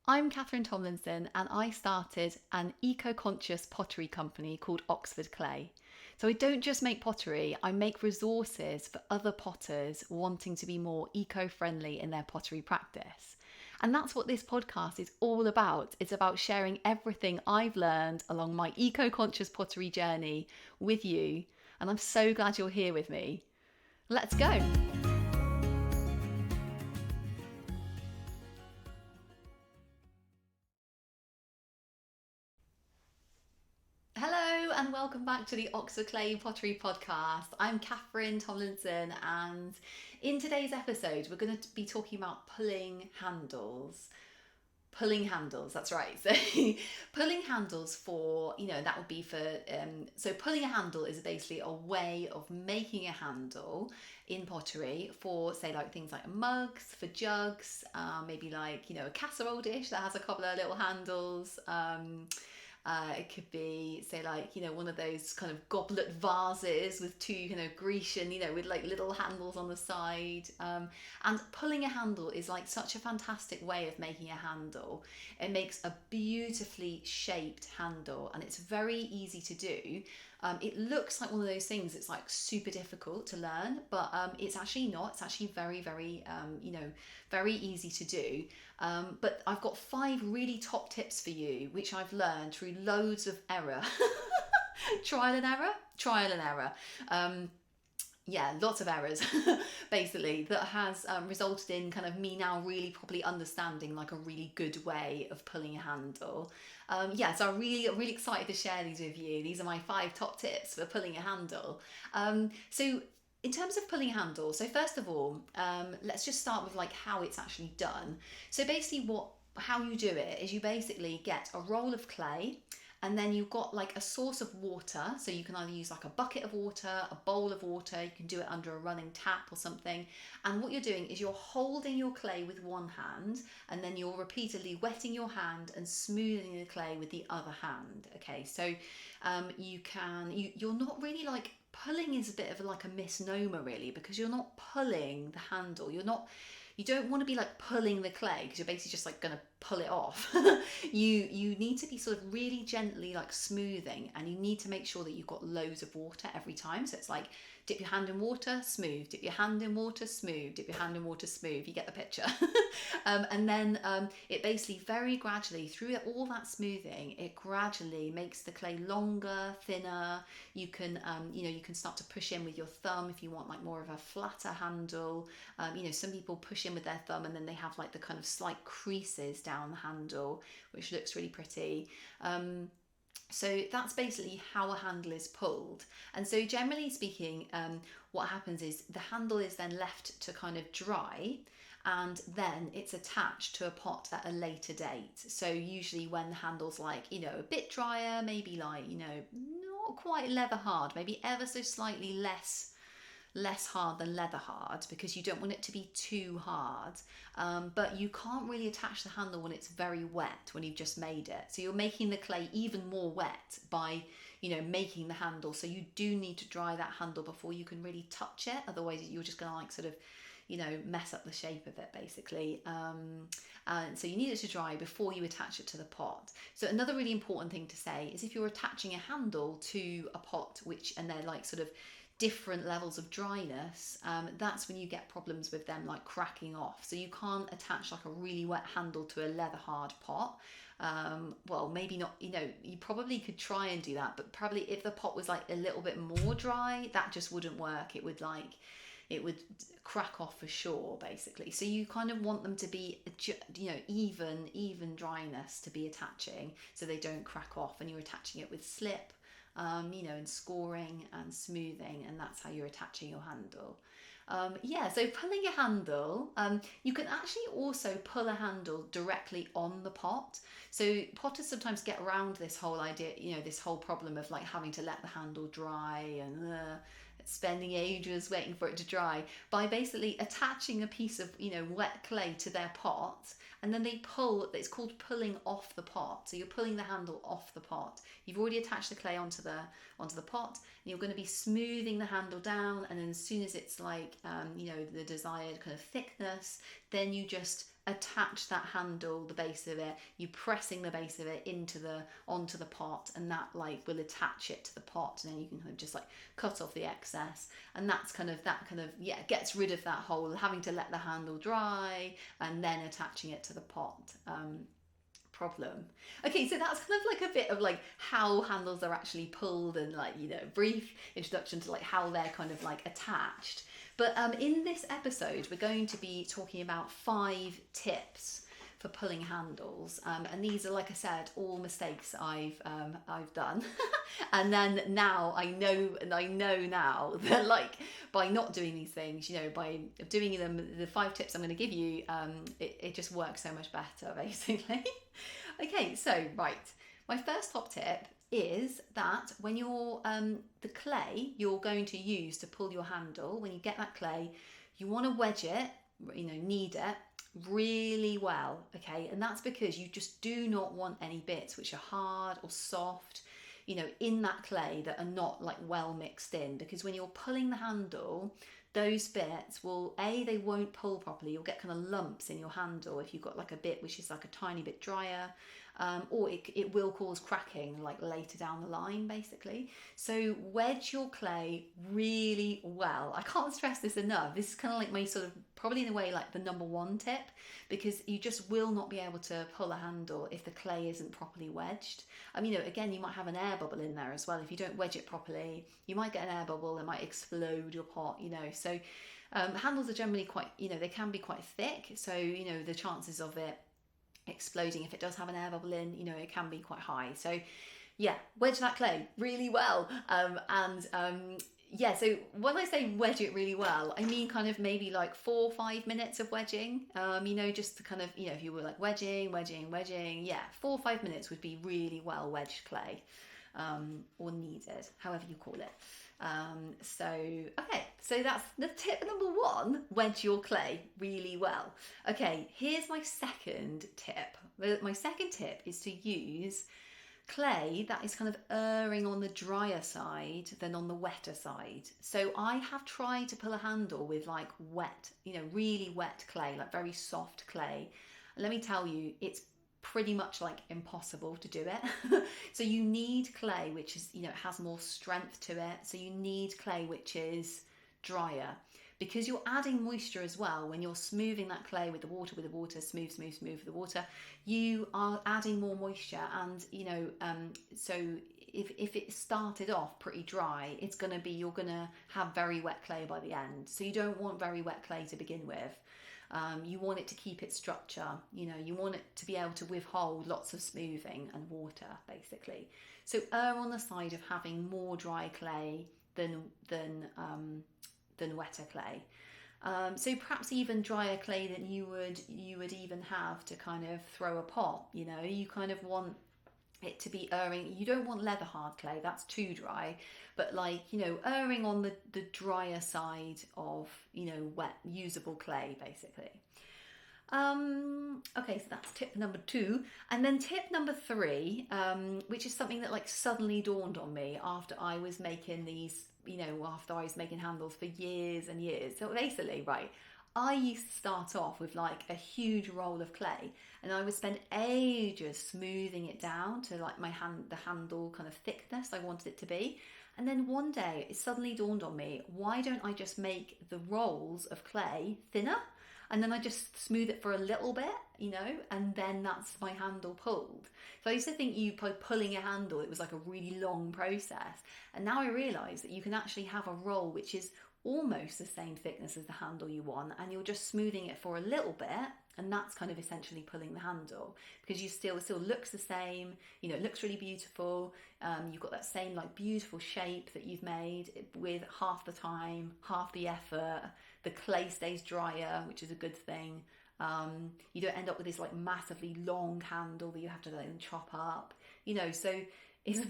I'm Catherine Tomlinson and I started an eco-conscious pottery company called Oxford Clay. So I don't just make pottery, I make resources for other potters wanting to be more eco-friendly in their pottery practice. And that's what this podcast is all about. It's about sharing everything I've learned along my eco-conscious pottery journey with you. And I'm so glad you're here with me. Let's go. Hello and welcome back to the Oxford Clay Pottery Podcast. I'm Catherine Tomlinson, and in today's episode, we're going to be talking about pulling handles. Pulling handles, that's right. So, pulling handles for, that would be for, so pulling a handle is basically a way of making a handle in pottery for, say, like things like mugs, for jugs, maybe like, a casserole dish that has a couple of little handles. It could be, say, like, one of those kind of goblet vases with two, Grecian, with like little handles on the side. And pulling a handle is like such a fantastic way of making a handle. It makes a beautifully shaped handle and it's very easy to do. It looks like one of those things that's like super difficult to learn, but it's actually not. It's actually very, very, very easy to do. But I've got 5 really top tips for you, which I've learned through loads of error. Trial and error? Trial and error. Yeah, lots of errors basically that has resulted in kind of me now really probably understanding like a really good way of pulling a handle. So I'm really excited to share these with you. These are my 5 top tips for pulling a handle. So in terms of pulling a handle, so first of all, let's just start with like how it's actually done. So basically how you do it is you basically get a roll of clay, and then you've got like a source of water, so you can either use like a bucket of water, a bowl of water, you can do it under a running tap or something. And what you're doing is you're holding your clay with one hand, and then you're repeatedly wetting your hand and smoothing the clay with the other hand. Okay, so you're not really like, pulling is a bit of like a misnomer really, because you're not pulling the handle, you don't want to be like pulling the clay because you're basically just like going to pull it off. You need to be sort of really gently like smoothing, and you need to make sure that you've got loads of water every time. So it's like dip your hand in water, smooth, dip your hand in water, smooth, dip your hand in water, smooth. You get the picture. And then it basically very gradually, through all that smoothing, it gradually makes the clay longer, thinner. You can you can start to push in with your thumb if you want like more of a flatter handle. Some people push in with their thumb and then they have like the kind of slight creases down the handle, which looks really pretty. So that's basically how a handle is pulled. And so generally speaking, what happens is the handle is then left to kind of dry, and then it's attached to a pot at a later date. So usually when the handle's like, a bit drier, maybe like, not quite leather hard, maybe ever so slightly less hard than leather hard, because you don't want it to be too hard. But you can't really attach the handle when it's very wet, when you've just made it. So you're making the clay even more wet by making the handle. So you do need to dry that handle before you can really touch it. Otherwise you're just going to like sort of mess up the shape of it basically. And so you need it to dry before you attach it to the pot. So another really important thing to say is if you're attaching a handle to a pot, and they're like sort of different levels of dryness, that's when you get problems with them like cracking off. So you can't attach like a really wet handle to a leather hard pot. Well, maybe not, you probably could try and do that, but probably if the pot was like a little bit more dry, that just wouldn't work. It would crack off for sure basically. So you kind of want them to be even dryness to be attaching, so they don't crack off, and you're attaching it with slip, and scoring and smoothing, and that's how you're attaching your handle. So pulling a handle, you can actually also pull a handle directly on the pot. So potters sometimes get around this whole idea, this whole problem of like having to let the handle dry and spending ages waiting for it to dry, by basically attaching a piece of wet clay to their pot, and then they pull. It's called pulling off the pot. So you're pulling the handle off the pot. You've already attached the clay onto the pot, and you're going to be smoothing the handle down, and then as soon as it's like the desired kind of thickness, then you just attach that handle, the base of it, you pressing the base of it onto the pot, and that like will attach it to the pot, and then you can kind of just like cut off the excess, and that kind of gets rid of that whole having to let the handle dry and then attaching it to the pot problem. Okay, so that's kind of like a bit of like how handles are actually pulled, and like, you know, brief introduction to like how they're kind of like attached. But in this episode, we're going to be talking about 5 tips for pulling handles, and these are, like I said, all mistakes I've done. And then now I know now that like by not doing these things, you know, by doing them, the 5 tips I'm going to give you, it just works so much better, basically. Okay, so right, my first top tip is that when you're the clay you're going to use to pull your handle, when you get that clay, you want to wedge it, you know, knead it really well, okay? And that's because you just do not want any bits which are hard or soft, you know, in that clay that are not like well mixed in, because when you're pulling the handle, those bits will, they won't pull properly. You'll get kind of lumps in your handle if you've got like a bit which is like a tiny bit drier, or it will cause cracking like later down the line, basically. So wedge your clay really well. I can't stress this enough. This is kind of like my sort of, probably in a way, like the number 1 tip, because you just will not be able to pull a handle if the clay isn't properly wedged. You know, again, you might have an air bubble in there as well. If you don't wedge it properly, you might get an air bubble, it might explode your pot, you know. So handles are generally quite, you know, they can be quite thick, so, you know, the chances of it exploding if it does have an air bubble in, you know, it can be quite high. So yeah, wedge that clay really well. Yeah, so when I say wedge it really well, I mean kind of maybe like 4 or 5 minutes of wedging, you know, just to kind of, you know, if you were like wedging, yeah, 4 or 5 minutes would be really well wedged clay, or kneaded, however you call it. Okay, so that's the tip number 1, wedge your clay really well. Okay, here's my second tip. My second tip is to use clay that is kind of erring on the drier side than on the wetter side. So I have tried to pull a handle with like wet, you know, really wet clay, like very soft clay. And let me tell you, it's pretty much like impossible to do it. So you need clay which is, you know, it has more strength to it. So you need clay which is drier, because you're adding moisture as well. When you're smoothing that clay with the water, smooth with the water, you are adding more moisture. And, you know, so if it started off pretty dry, you're gonna have very wet clay by the end. So you don't want very wet clay to begin with. You want it to keep its structure, you know, you want it to be able to withhold lots of smoothing and water, basically. So err on the side of having more dry clay than wetter clay. So perhaps even drier clay than you would even have to kind of throw a pot, you know. You kind of want it to be erring. You don't want leather hard clay, that's too dry, but like, you know, erring on the drier side of, you know, wet usable clay, basically. Okay, so that's tip number 2. And then tip number 3, which is something that like suddenly dawned on me after I was making these, you know, after I was making handles for years and years. So basically, right, I used to start off with like a huge roll of clay, and I would spend ages smoothing it down to like the handle kind of thickness I wanted it to be. And then one day it suddenly dawned on me, why don't I just make the rolls of clay thinner? And then I just smooth it for a little bit, you know, and then that's my handle pulled. So I used to think by pulling a handle, it was like a really long process. And now I realise that you can actually have a roll which is almost the same thickness as the handle you want, and you're just smoothing it for a little bit, and that's kind of essentially pulling the handle, because it still looks the same, you know, it looks really beautiful. You've got that same like beautiful shape that you've made with half the time, half the effort. The clay stays drier, which is a good thing. You don't end up with this like massively long handle that you have to then chop up, you know. So it's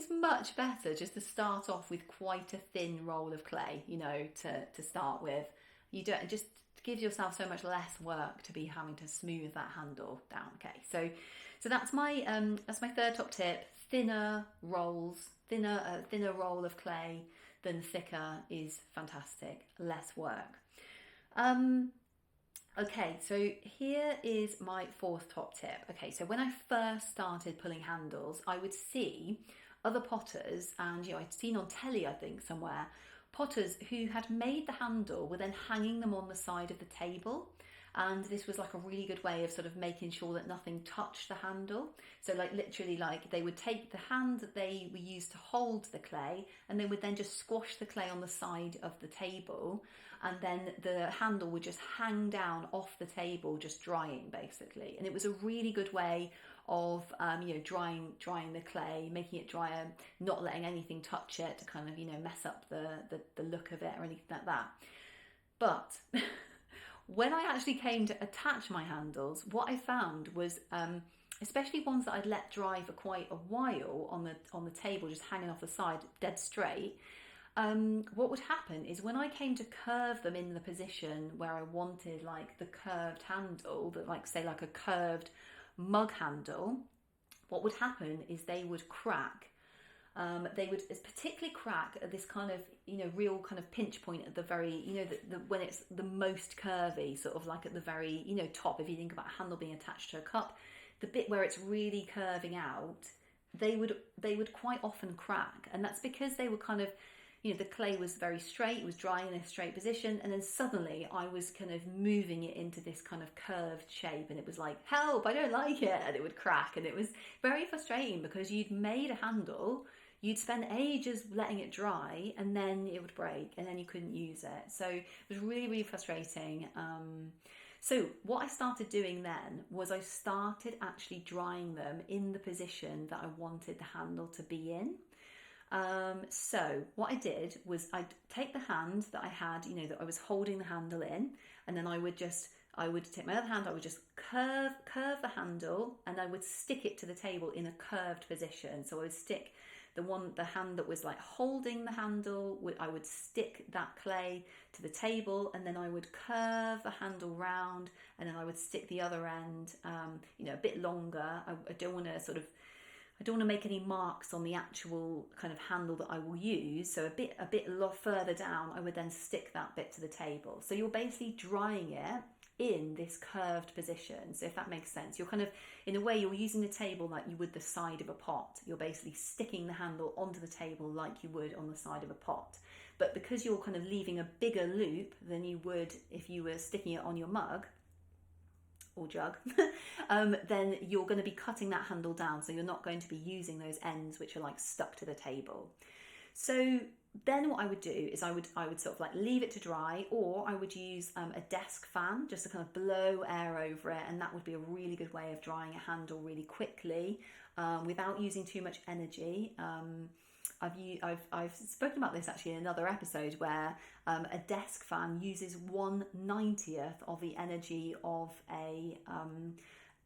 much better just to start off with quite a thin roll of clay, you know, to start with. You don't, just gives yourself so much less work to be having to smooth that handle down. Okay, so that's my third top tip. Thinner rolls, a thinner roll of clay than thicker is fantastic. Less work. Okay, so here is my fourth top tip. Okay, so when I first started pulling handles, I would see other potters, and I'd seen on telly, I think, somewhere, potters who had made the handle were then hanging them on the side of the table. And this was like a really good way of sort of making sure that nothing touched the handle. So, like, literally, like, they would take the hand that they were used to hold the clay, and they would then just squash the clay on the side of the table, and then the handle would just hang down off the table, just drying basically. And it was a really good way of drying the clay, making it drier, not letting anything touch it to kind of mess up the look of it or anything like that. But when I actually came to attach my handles, what I found was, especially ones that I'd let dry for quite a while on the table, just hanging off the side, dead straight. What would happen is when I came to curve them in the position where I wanted, like the curved handle, that, like, say, like a curved mug handle, what would happen is they would crack. They would particularly crack at this kind of real kind of pinch point at the very when it's the most curvy, sort of like at the very top. If you think about a handle being attached to a cup, the bit where it's really curving out, they would quite often crack, and that's because they were kind of the clay was very straight, it was drying in a straight position, and then suddenly I was kind of moving it into this kind of curved shape, and it was like, help, I don't like it, and it would crack, and it was very frustrating because you'd made a handle, you'd spend ages letting it dry, and then it would break, and then you couldn't use it. So it was really, really frustrating. So what I started doing then was I started actually drying them in the position that I wanted the handle to be in. So what I did was I'd take the hand that I had, that I was holding the handle in, and then I would take my other hand, I would just curve the handle, and I would stick it to the table in a curved position. So I would stick the hand that was like holding the handle, I would stick that clay to the table, and then I would curve the handle round, and then I would stick the other end, a bit longer. I don't want to make any marks on the actual kind of handle that I will use. So a bit further down, I would then stick that bit to the table. So you're basically drying it in this curved position. So if that makes sense, you're kind of, in a way, you're using the table like you would the side of a pot. You're basically sticking the handle onto the table like you would on the side of a pot. But because you're kind of leaving a bigger loop than you would if you were sticking it on your mug or jug, then you're going to be cutting that handle down, so you're not going to be using those ends which are like stuck to the table. So then what I would do is I would sort of like leave it to dry, or I would use a desk fan just to kind of blow air over it, and that would be a really good way of drying a handle really quickly without using too much energy. I've spoken about this actually in another episode, where a desk fan uses 1/90th of the energy of a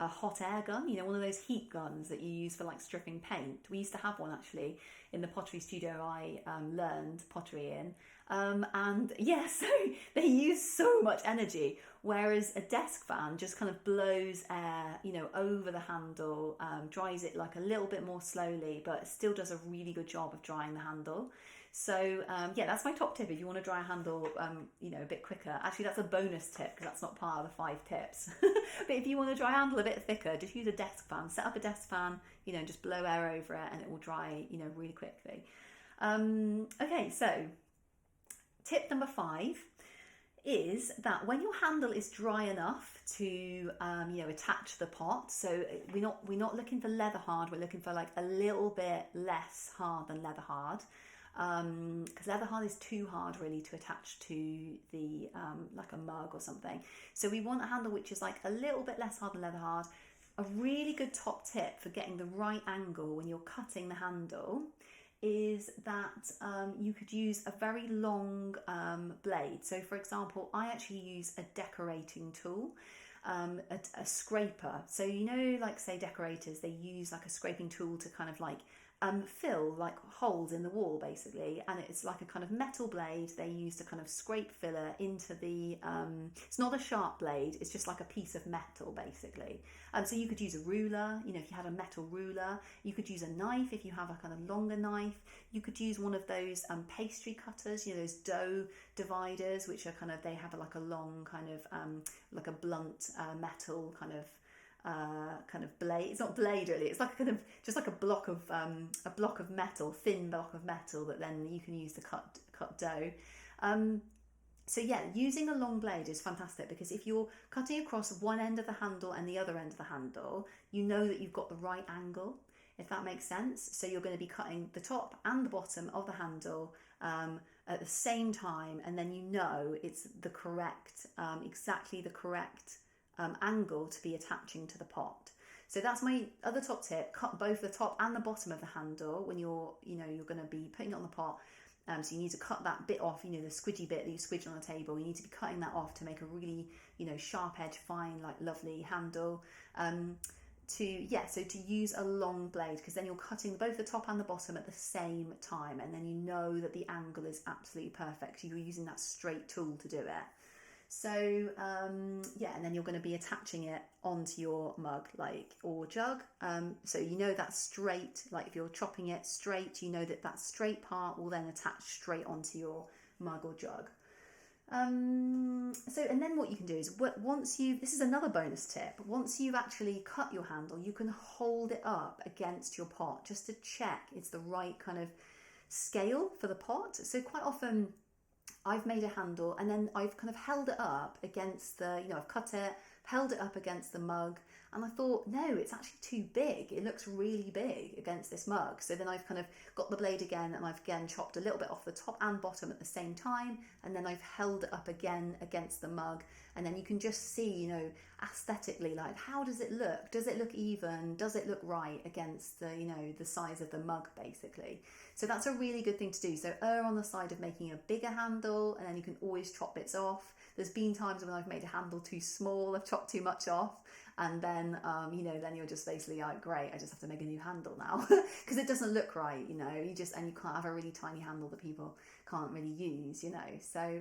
hot air gun, one of those heat guns that you use for like stripping paint. We used to have one actually in the pottery studio I learned pottery in. And yeah, so they use so much energy, whereas a desk fan just kind of blows air, over the handle, dries it like a little bit more slowly, but still does a really good job of drying the handle. So yeah, that's my top tip if you want to dry a handle, a bit quicker. Actually, that's a bonus tip because that's not part of the 5 tips. But if you want to dry a handle a bit thicker, just use a desk fan. Set up a desk fan, just blow air over it, and it will dry, really quickly. Okay, so tip number 5 is that when your handle is dry enough to attach the pot, so we're not looking for leather hard, we're looking for like a little bit less hard than leather hard, because leather hard is too hard really to attach to the like a mug or something. So we want a handle which is like a little bit less hard than leather hard. A really good top tip for getting the right angle when you're cutting the handle is that you could use a very long blade. So for example, I actually use a decorating tool, a scraper. So like say decorators, they use like a scraping tool to kind of like fill like holes in the wall basically, and it's like a kind of metal blade they use to kind of scrape filler into the it's not a sharp blade, it's just like a piece of metal basically. So you could use a ruler, you know, if you had a metal ruler. You could use a knife if you have a kind of longer knife. You could use one of those pastry cutters, you know, those dough dividers, which are kind of, they have like a long kind of like a blunt metal kind of blade. It's not blade really, it's like a kind of just like a block of metal, thin block of metal that then you can use to cut dough. So yeah, using a long blade is fantastic, because if you're cutting across one end of the handle and the other end of the handle, you know that you've got the right angle, if that makes sense. So you're going to be cutting the top and the bottom of the handle at the same time, and then you know it's the correct, exactly the correct angle to be attaching to the pot. So that's my other top tip: cut both the top and the bottom of the handle when you're going to be putting it on the pot. So you need to cut that bit off, you know, the squidgy bit that you squidge on the table. You need to be cutting that off to make a really, you know, sharp edge, fine, like lovely handle. So to use a long blade, because then you're cutting both the top and the bottom at the same time, and then you know that the angle is absolutely perfect. You're using that straight tool to do it. So and then you're going to be attaching it onto your mug, like, or jug. So you know that's straight, like if you're chopping it straight, you know that straight part will then attach straight onto your mug or jug. And then what you can do is, this is another bonus tip, once you've actually cut your handle, you can hold it up against your pot just to check it's the right kind of scale for the pot. So quite often I've made a handle and then I've kind of held it up against I've cut it, held it up against the mug, and I thought, no, it's actually too big. It looks really big against this mug. So then I've kind of got the blade again, and I've again chopped a little bit off the top and bottom at the same time, and then I've held it up again against the mug, and then you can just see, you know, aesthetically, like, how does it look? Does it look even? Does it look right against the, you know, the size of the mug basically? So that's a really good thing to do. So err on the side of making a bigger handle, and then you can always chop bits off. There's been times when I've made a handle too small, I've chopped too much off, and then then you're just basically like, great, I just have to make a new handle now because it doesn't look right, you know. And you can't have a really tiny handle that people can't really use, you know. So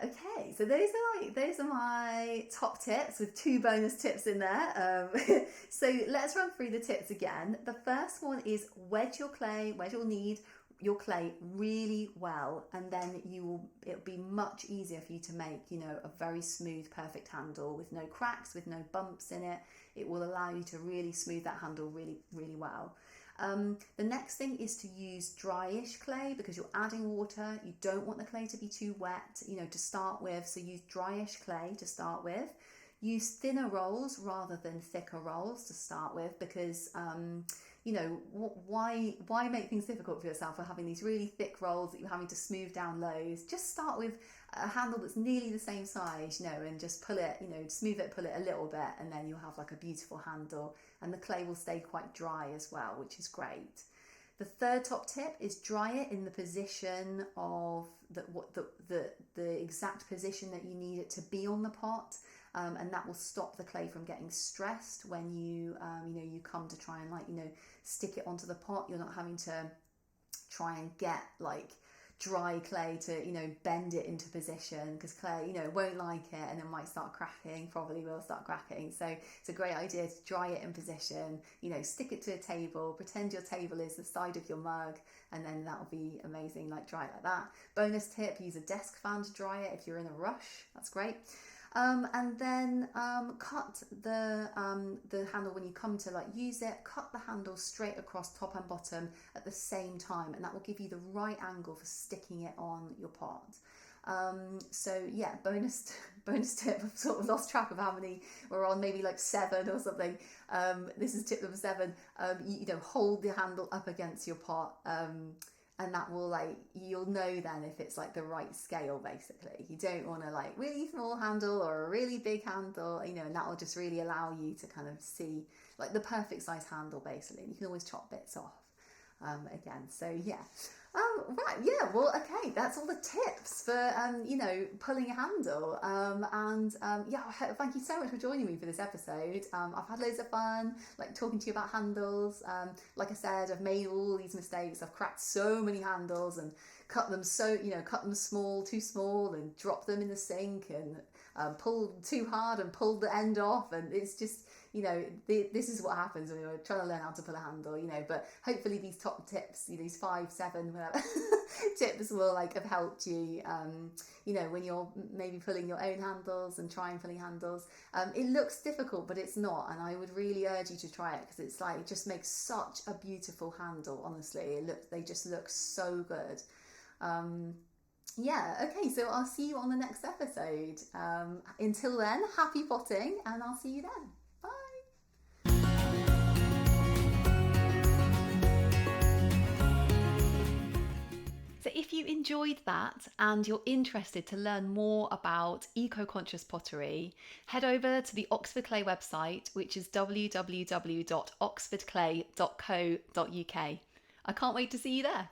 okay, so those are my top tips with 2 bonus tips in there. So let's run through the tips again. The first one is wedge your clay really well, and then it'll be much easier for you to make, you know, a very smooth, perfect handle with no cracks, with no bumps in it. It will allow you to really smooth that handle really, really well. The next thing is to use dryish clay, because you're adding water. You don't want the clay to be too wet, you know, to start with. So use dryish clay to start with. Use thinner rolls rather than thicker rolls to start with, because why make things difficult for yourself for having these really thick rolls that you're having to smooth down lows? Just start with a handle that's nearly the same size, you know, and just pull it, you know, smooth it, pull it a little bit, and then you'll have like a beautiful handle, and the clay will stay quite dry as well, which is great. The third top tip is dry it in the position of the exact position that you need it to be on the pot. And that will stop the clay from getting stressed when you come to try and stick it onto the pot. You're not having to try and get like dry clay to bend it into position, because clay won't like it and it might start cracking, probably will start cracking. So it's a great idea to dry it in position, stick it to a table, pretend your table is the side of your mug, and then that'll be amazing, like dry it like that. Bonus tip, use a desk fan to dry it if you're in a rush. That's great. And then cut the handle when you come to use it. Cut the handle straight across top and bottom at the same time, and that will give you the right angle for sticking it on your pot. So yeah, bonus tip. I've sort of lost track of how many we're on, maybe like 7 or something. This is tip number 7. Hold the handle up against your pot. And that will you'll know then if it's the right scale, basically. You don't want a really small handle or a really big handle, and that will just really allow you to kind of see the perfect size handle, basically. And you can always chop bits off again. So yeah. Right, yeah, well, okay, that's all the tips for, pulling a handle. Thank you so much for joining me for this episode. I've had loads of fun, like talking to you about handles. Like I said, I've made all these mistakes. I've cracked so many handles and cut them too small, and dropped them in the sink, and pulled too hard and pulled the end off. And it's just, this is what happens when you're trying to learn how to pull a handle, but hopefully these top tips, these 5, 7, whatever tips will have helped you, when you're maybe pulling your own handles and trying pulling handles. It looks difficult, but it's not. And I would really urge you to try it, because it's it just makes such a beautiful handle. Honestly, they just look so good. Okay, so I'll see you on the next episode. Until then, happy potting, and I'll see you then. So if you enjoyed that and you're interested to learn more about eco-conscious pottery, head over to the Oxford Clay website, which is www.oxfordclay.co.uk. I can't wait to see you there.